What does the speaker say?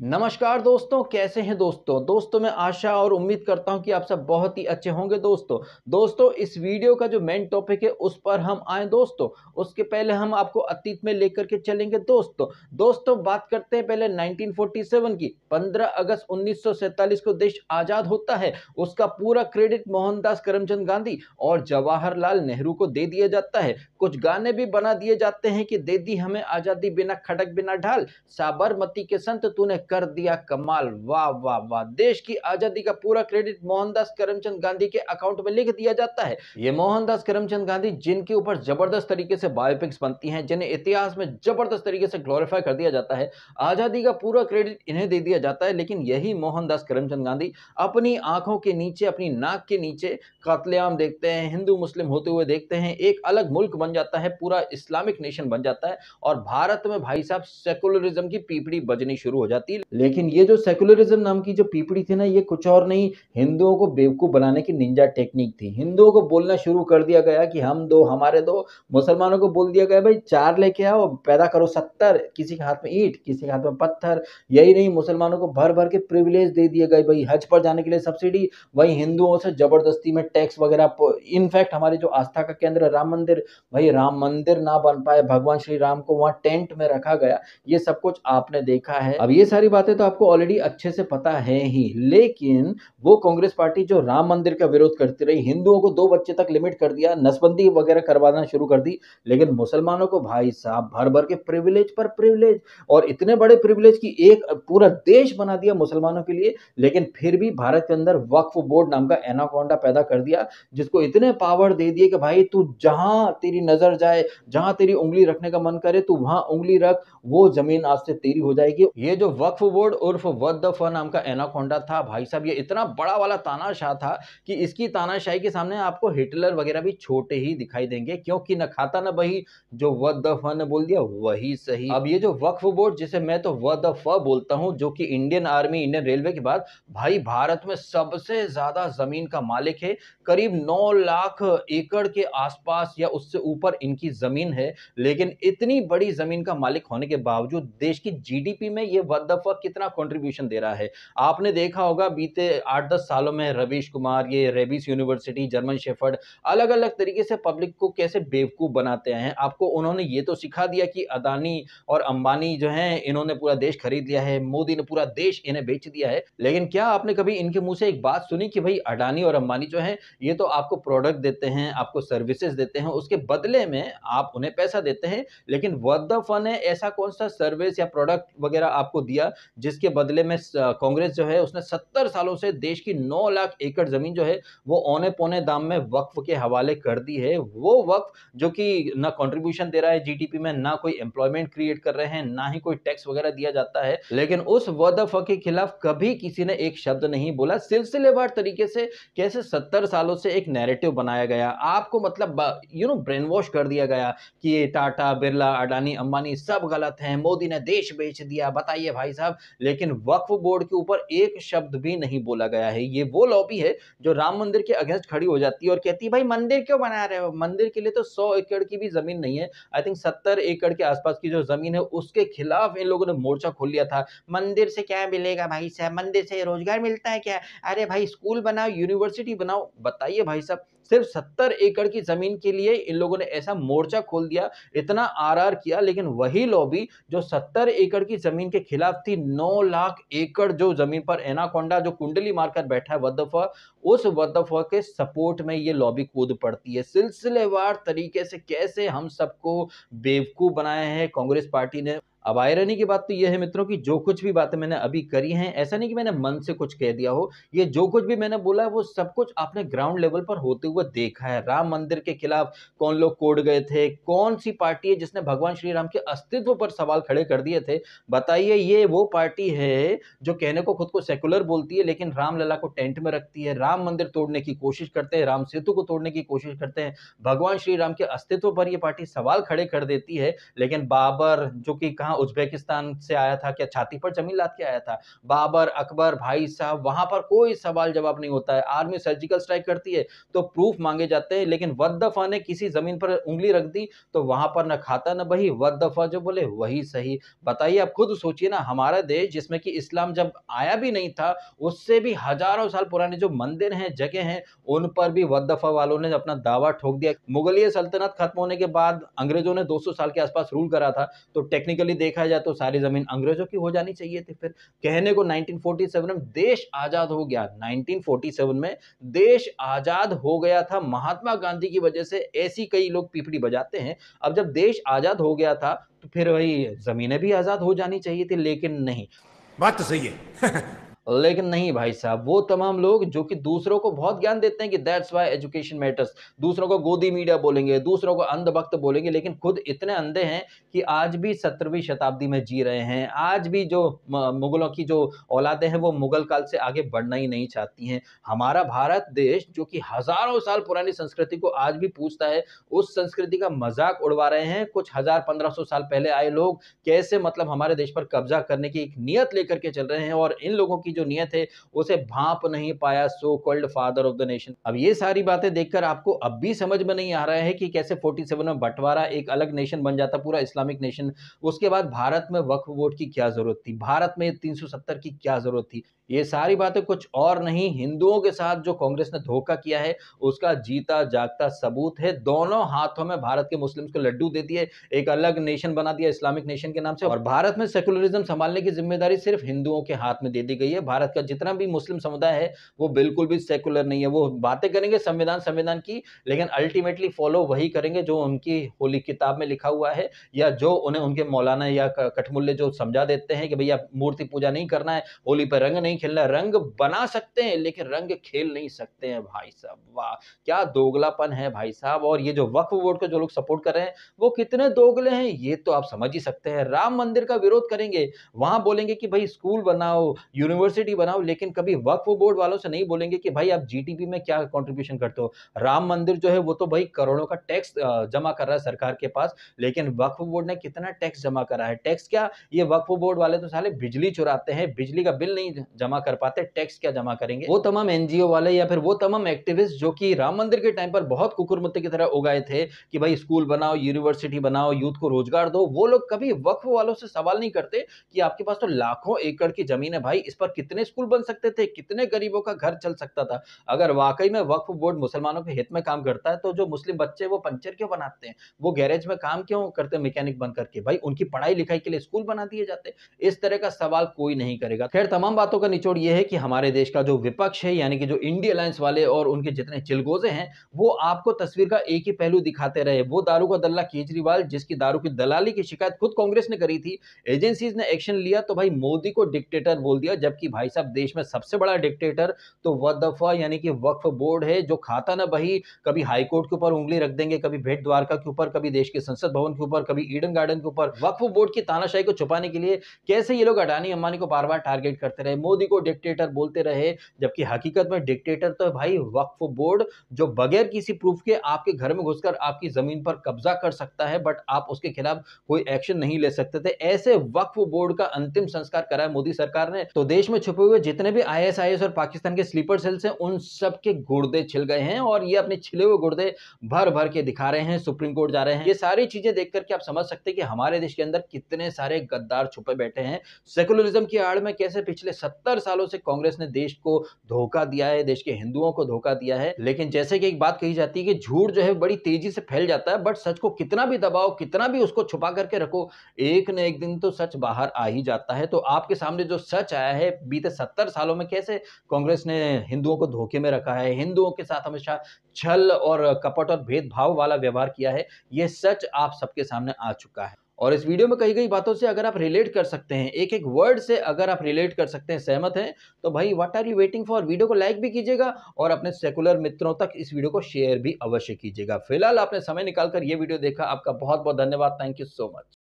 नमस्कार दोस्तों, कैसे हैं दोस्तों मैं आशा और उम्मीद करता हूं कि आप सब बहुत ही अच्छे होंगे। दोस्तों इस वीडियो का जो मेन टॉपिक है उस पर हम आए दोस्तों। उसके पहले हम आपको अतीत में लेकर के चलेंगे दोस्तों बात करते हैं पहले 1947 की। 15 अगस्त 1947 को देश आजाद होता है। उसका पूरा क्रेडिट मोहनदास करमचंद गांधी और जवाहरलाल नेहरू को दे दिया जाता है। कुछ गाने भी बना दिए जाते हैं कि दे दी हमें आजादी बिना खड़क बिना ढाल, साबरमती के संत तूने कर दिया कमाल। वाह वाह वाह। देश की आजादी का पूरा क्रेडिट मोहनदास करमचंद गांधी के अकाउंट में लिख दिया जाता है। ये मोहनदास करमचंद गांधी जिनके ऊपर जबरदस्त तरीके से बायोपिक्स बनती हैं, जिन्हें इतिहास में जबरदस्त तरीके से ग्लोरीफाई कर दिया जाता है, आजादी का पूरा क्रेडिट इन्हें दे दिया जाता है। लेकिन यही मोहनदास करमचंद गांधी अपनी आंखों के नीचे, अपनी नाक के नीचे कत्लेआम देखते हैं, हिंदू मुस्लिम होते हुए देखते हैं, एक अलग मुल्क बन जाता है, पूरा इस्लामिक नेशन बन जाता है और भारत में भाई साहब सेकुलरिज्म की पीपड़ी बजनी शुरू हो जाती है। लेकिन ये जो सेकुलरिज्म नाम की जो पीपड़ी थी ना, ये कुछ और नहीं, हिंदुओं को बेवकूफ बनाने की निंजा टेक्निक थी। हिंदुओं को बोलना शुरू कर दिया गया कि हम दो, हमारे दो। मुसलमानों को बोल दिया गया भाई 4 लेके आओ, पैदा करो 70, किसी के हाथ में ईंट, किसी के हाथ में पत्थर। यही नहीं, मुसलमानों को भर भर के प्रिविलेज दे दिए गए भाई, हज पर जाने के लिए सब्सिडी, वही हिंदुओं से जबरदस्ती में टैक्स वगैरह। इनफैक्ट हमारे जो आस्था का केंद्र राम मंदिर, भाई राम मंदिर ना बन पाए, भगवान श्री राम को वहां टेंट में रखा गया। ये सब कुछ आपने देखा है। अब ये सारी बातें तो आपको ऑलरेडी अच्छे से पता है ही, लेकिन वो कांग्रेस पार्टी जो राम मंदिर का विरोध करती रही, हिंदुओं को 2 बच्चे तक लिमिट कर दिया, नसबंदी वगैरह करवाना शुरू कर दी, लेकिन मुसलमानों को भाई साहब भर भर के प्रिविलेज पर प्रिविलेज, और इतने बड़े प्रिविलेज की एक पूरा देश बना दिया मुसलमानों के लिए। लेकिन फिर भी भारत के अंदर वक्फ बोर्ड नाम का एनाकोंडा पैदा कर दिया, जिसको इतने पावर दे दिए कि भाई तू जहां तेरी नजर जाए, जहां तेरी उंगली रखने का मन करे तू वहां उंगली रख, वो जमीन आज से तेरी हो जाएगी। ये जो वक्फ बोर्ड उर्फ वद्दफ नाम का एनाकोंडा था भाई साहब, ये इतना बड़ा वाला तानाशाह था कि इसकी तानाशाही के सामने आपको हिटलर वगैरह भी छोटे ही दिखाई देंगे, क्योंकि न खाता न बही, जो वद्दफ ने बोल दिया वही सही। अब ये जो वक्फ बोर्ड, जिसे मैं तो वद्दफ बोलता हूं, जो कि इंडियन आर्मी, इंडियन रेलवे के बाद भाई भारत में सबसे ज्यादा जमीन का मालिक है। करीब 9 लाख एकड़ के आसपास या उससे ऊपर इनकी जमीन है। लेकिन इतनी बड़ी जमीन का मालिक होने के बावजूद देश की जीडीपी में ये कितना कंट्रीब्यूशन दे रहा है। आपने देखा होगा बीते 8-10 सालों में रवीश कुमार, ये रेबिस यूनिवर्सिटी, जर्मन शेफर्ड, अलग अलग तरीके से पब्लिक को कैसे बेवकूफ बनाते हैं। आपको उन्होंने ये तो सिखा दिया कि अदानी और अंबानी जो हैं, इन्होंने पूरा देश खरीद लिया है, मोदी ने पूरा देश इन्हें बेच दिया है। लेकिन क्या आपने कभी इनके मुंह से एक बात सुनी कि भाई अडानी और अंबानी जो है, ये तो आपको प्रोडक्ट देते हैं, आपको सर्विसेज देते हैं, उसके बदले में आप उन्हें पैसा देते हैं। लेकिन व्हाट द फन है, ऐसा कौन सा सर्विस या प्रोडक्ट वगैरह आपको दिया जिसके बदले में कांग्रेस जो है उसने 70 सालों से देश की 9 लाख एकड़ जमीन जो है वो औने पौने दाम में वक्फ के हवाले कर दी है। वो वक्फ जो कि ना कंट्रीब्यूशन दे रहा है जीडीपी में, ना कोई एम्प्लॉयमेंट क्रिएट कर रहे हैं, ना ही कोई टैक्स वगैरह दिया जाता है। लेकिन उस वक्फ के खिलाफ कभी किसी ने एक शब्द नहीं बोला। सिलसिलेवार तरीके से कैसे 70 सालों से एक नैरेटिव बनाया गया, आपको मतलब ब्रेन वॉश कर दिया गया कि ये टाटा, बिरला, अडानी, अंबानी सब गलत हैं, मोदी ने देश बेच दिया। बताइए भाई साहब, लेकिन वक्फ बोर्ड के ऊपर एक शब्द भी नहीं बोला गया है। ये वो लॉबी है जो राम मंदिर के अगेंस्ट खड़ी हो जाती है और कहती है भाई मंदिर क्यों बना रहे हो, मंदिर के लिए तो 100 एकड़ की भी जमीन नहीं है, आई थिंक 70 एकड़ के आसपास की जो जमीन है उसके खिलाफ इन लोगों ने मोर्चा खोल लिया था। मंदिर से क्या मिलेगा भाई साहब, मंदिर से रोजगार मिलता है क्या, अरे भाई स्कूल बनाओ, यूनिवर्सिटी बनाओ। बताइए भाई साहब, सिर्फ 70 एकड़ की जमीन के लिए इन लोगों ने ऐसा मोर्चा खोल दिया, इतना आरआर किया। लेकिन वही लॉबी जो 70 एकड़ की जमीन के खिलाफ थी, 9 लाख एकड़ जो जमीन पर एनाकोंडा जो कुंडली मारकर बैठा है वद्दफा, उस वद्दफा के सपोर्ट में ये लॉबी कूद पड़ती है। सिलसिलेवार तरीके से कैसे हम सबको बेवकूफ बनाया है कांग्रेस पार्टी ने। अब आयरनी की बात तो यह है मित्रों कि जो कुछ भी बातें मैंने अभी करी हैं, ऐसा नहीं कि मैंने मन से कुछ कह दिया हो, ये जो कुछ भी मैंने बोला है वो सब कुछ आपने ग्राउंड लेवल पर होते हुए देखा है। राम मंदिर के खिलाफ कौन लोग कोड गए थे, कौन सी पार्टी है जिसने भगवान श्री राम के अस्तित्व पर सवाल खड़े कर दिए थे। बताइए, ये वो पार्टी है जो कहने को खुद को सेकुलर बोलती है लेकिन रामलला को टेंट में रखती है, राम मंदिर तोड़ने की कोशिश करते हैं, राम सेतु को तोड़ने की कोशिश करते हैं, भगवान श्री राम के अस्तित्व पर यह पार्टी सवाल खड़े कर देती है। लेकिन बाबर जो कि कहां कहाँ उज़्बेकिस्तान से आया था, क्या छाती पर ज़मीन लाद के आया था? बाबर, अकबर, भाई साहब, वहाँ पर कोई सवाल-जवाब नहीं होता है। आर्मी सर्जिकल स्ट्राइक करती है, तो प्रूफ माँगे जाते हैं, लेकिन वत-दफ़ा ने किसी ज़मीन पर उँगली रख दी, तो वहाँ पर ना खाता ना बही, वत-दफ़ा जो बोले वही सही। बताइए, आप खुद सोचिए ना, हमारा देश जिसमें कि इस्लाम जब आया भी नहीं था, उससे भी हज़ारों साल पुराने जो मंदिर हैं, जगह हैं, उन पर भी वत-दफ़ा वालों ने अपना दावा ठोक दिया। मुगलिय सल्तनत खत्म होने के बाद अंग्रेज़ों ने 200 साल के आस-पास रूल करा था, तो टेक्निकली देखा जाए तो सारी ज़मीन अंग्रेज़ों की हो जानी चाहिए थी फिर। कहने को 1947 में देश आज़ाद हो गया, 1947 में देश आज़ाद हो गया था महात्मा गांधी की वजह से, ऐसी कई लोग पीपड़ी बजाते हैं। अब जब देश आज़ाद हो गया था, तो फिर वही ज़मीनें भी आज़ाद हो जानी चाहिए थी, लेकिन नहीं। बात तो सही है। लेकिन नहीं भाई साहब, वो तमाम लोग जो कि दूसरों को बहुत ज्ञान देते हैं कि दैट्स व्हाई एजुकेशन मैटर्स, दूसरों को गोदी मीडिया बोलेंगे, दूसरों को अंधभक्त बोलेंगे, लेकिन खुद इतने अंधे हैं कि आज भी 17वीं शताब्दी में जी रहे हैं। आज भी जो मुगलों की जो औलादें हैं, वो मुगल काल से आगे बढ़ना ही नहीं चाहती हैं। हमारा भारत देश जो कि हज़ारों साल पुरानी संस्कृति को आज भी पूजता है, उस संस्कृति का मज़ाक उड़वा रहे हैं कुछ 1000-1500 साल पहले आए लोग। कैसे मतलब हमारे देश पर कब्ज़ा करने की एक नियत लेकर के चल रहे हैं, और इन लोगों की जो नियत है उसे भांप नहीं पाया so called father of the nation. अब ये सारी बातें देखकर आपको अब भी समझ में नहीं आ रहा है कि कैसे 47 में बंटवारा एक अलग नेशन बन जाता, पूरा इस्लामिक नेशन। उसके बाद भारत में वक्फ बोर्ड की क्या जरूरत थी, भारत में 370 की क्या जरूरत थी? ये सारी बातें कुछ और नहीं, हिंदुओं के साथ जो कांग्रेस ने धोखा किया है उसका जीता जागता सबूत है। दोनों हाथों में भारत के मुस्लिम्स को लड्डू दे दिए, एक अलग नेशन बना दिया इस्लामिक नेशन के नाम से, और भारत में सेकुलरिज्म संभालने की जिम्मेदारी सिर्फ हिंदुओं के हाथ में दे दी गई है। भारत का जितना भी मुस्लिम समुदाय है वो बिल्कुल भी सेकुलर नहीं है। वो बातें करेंगे संविधान संविधान की, लेकिन अल्टीमेटली फॉलो वही करेंगे जो उनकी होली किताब में लिखा हुआ है, या जो उन्हें उनके मौलाना या कठमुल्ले जो समझा देते हैं कि भैया मूर्ति पूजा नहीं करना है, होली पर रंग नहीं खेलना। रंग बना सकते हैं लेकिन रंग खेल नहीं सकते हैं भाई साहब। वाह, क्या दोगलापन है भाई साहब। और ये जो वक्फ बोर्ड को जो लोग सपोर्ट कर रहे हैं वो कितने दोगले हैं ये तो आप समझ ही सकते हैं। राम मंदिर का विरोध करेंगे, वहां बोलेंगे कि भाई स्कूल बनाओ, यूनिवर्सिटी बनाओ, लेकिन कभी वक्फ बोर्ड वालों से नहीं बोलेंगे कि भाई आप जीडीपी में क्या कंट्रीब्यूशन करते हो। राम मंदिर जो है वो तो भाई करोड़ों का टैक्स जमा कर रहा है सरकार के पास, लेकिन वक्फ बोर्ड ने कितना टैक्स जमा करा है? टैक्स क्या, ये वक्फ बोर्ड वाले तो साले बिजली चुराते हैं, बिजली का बिल नहीं जमा कर पाते, टैक्स क्या जमा करेंगे? वो तमाम एनजीओ वाले या फिर वो तमाम एक्टिविस्ट जो कि राम मंदिर के टाइम पर बहुत कुकुरमुत्ते की तरह उगाए थे कि भाई स्कूल बनाओ, यूनिवर्सिटी बनाओ, यूथ को रोजगार दो, वो लोग कभी वक्फ वालों से सवाल नहीं करते कि आपके पास तो लाखों एकड़ की जमीन है भाई, इस पर कितने स्कूल बन सकते थे, कितने गरीबों का घर चल सकता था। अगर वाकई में वक्फ बोर्ड मुसलमानों के हित में काम करता है तो जो मुस्लिम बच्चे वो पंचर क्यों बनाते हैं, वो गैरेज में काम क्यों करते हैं मैकेनिक बन करके? भाई उनकी पढ़ाई लिखाई के लिए स्कूल बना दिए जाते। इस तरह का सवाल कोई नहीं करेगा। खैर, तमाम बातों का निचोड़ ये है कि हमारे देश का जो विपक्ष है, यानी कि जो इंडिया अलायंस वाले और उनके जितने चिलगोजे हैं, वो आपको तस्वीर का एक ही पहलू दिखाते रहे। वो दारू का दल्ला केजरीवाल, जिसकी दारू की दलाली की शिकायत खुद कांग्रेस ने करी थी, एजेंसीज ने एक्शन लिया तो भाई मोदी को डिक्टेटर बोल दिया, जबकि भाई साहब देश में सबसे बड़ा डिक्टेटर तो वदफा यानी कि वक्फ बोर्ड है, जो खाता ना बही, कभी हाई कोर्ट के ऊपर उंगली रख देंगे, कभी भेंट द्वारका के ऊपर, कभी देश के संसद भवन के ऊपर, कभी ईडन गार्डन के ऊपर। वक्फ बोर्ड की तानाशाही को छुपाने के लिए कैसे ये लोग अडानी अंबानी को बार बार टारगेट करते रहे, मोदी को डिक्टेटर बोलते रहे, जबकि हकीकत में डिक्टेटर तो भाई वक्फ बोर्ड, जो बगैर किसी प्रूफ के आपके घर में घुसकर आपकी जमीन पर कब्जा कर सकता है, बट आप उसके खिलाफ कोई एक्शन नहीं ले सकते थे। ऐसे वक्फ बोर्ड का अंतिम संस्कार करा है मोदी सरकार ने, तो देश में छुपे हुए जितने भी आईएसआईएस और पाकिस्तान के स्लीपर सेल्स हैं, उन सब के गुर्दे छिल गए हैं, और ये अपने छिले हुए गुर्दे भर भर के दिखा रहे हैं, सुप्रीम कोर्ट जा रहे हैं। ये सारी चीजें देख करके आप समझ सकते हैं कि हमारे देश के अंदर कितने सारे गद्दार छुपे बैठे हैं। सेकुलरिज्म की आड़ में कैसे पिछले 70 सालों से कांग्रेस ने देश को धोखा दिया है, देश के हिंदुओं को धोखा दिया है। लेकिन जैसे कि एक बात कही जाती है कि झूठ जो है बड़ी तेजी से फैल जाता है, बट सच को कितना भी दबाओ, कितना भी उसको छुपा करके रखो, एक न एक दिन तो सच बाहर आ ही जाता है। तो आपके सामने जो सच आया है, बीते 70 सालों में कैसे कांग्रेस ने हिंदुओं को धोखे में रखा है, हिंदुओं के साथ हमेशा छल और कपट और भेदभाव वाला व्यवहार किया है, ये सच आप सबके सामने आ चुका है। और इस वीडियो में कही गई बातों से अगर आप रिलेट कर सकते हैं, एक एक वर्ड से अगर आप रिलेट कर सकते हैं, सहमत हैं, तो भाई what are you waiting for? Video को लाइक भी कीजिएगा और अपने सेकुलर मित्रों तक इस वीडियो को शेयर भी अवश्य कीजिएगा। फिलहाल आपने समय निकालकर ये वीडियो देखा, आपका बहुत बहुत धन्यवाद। Thank you so much.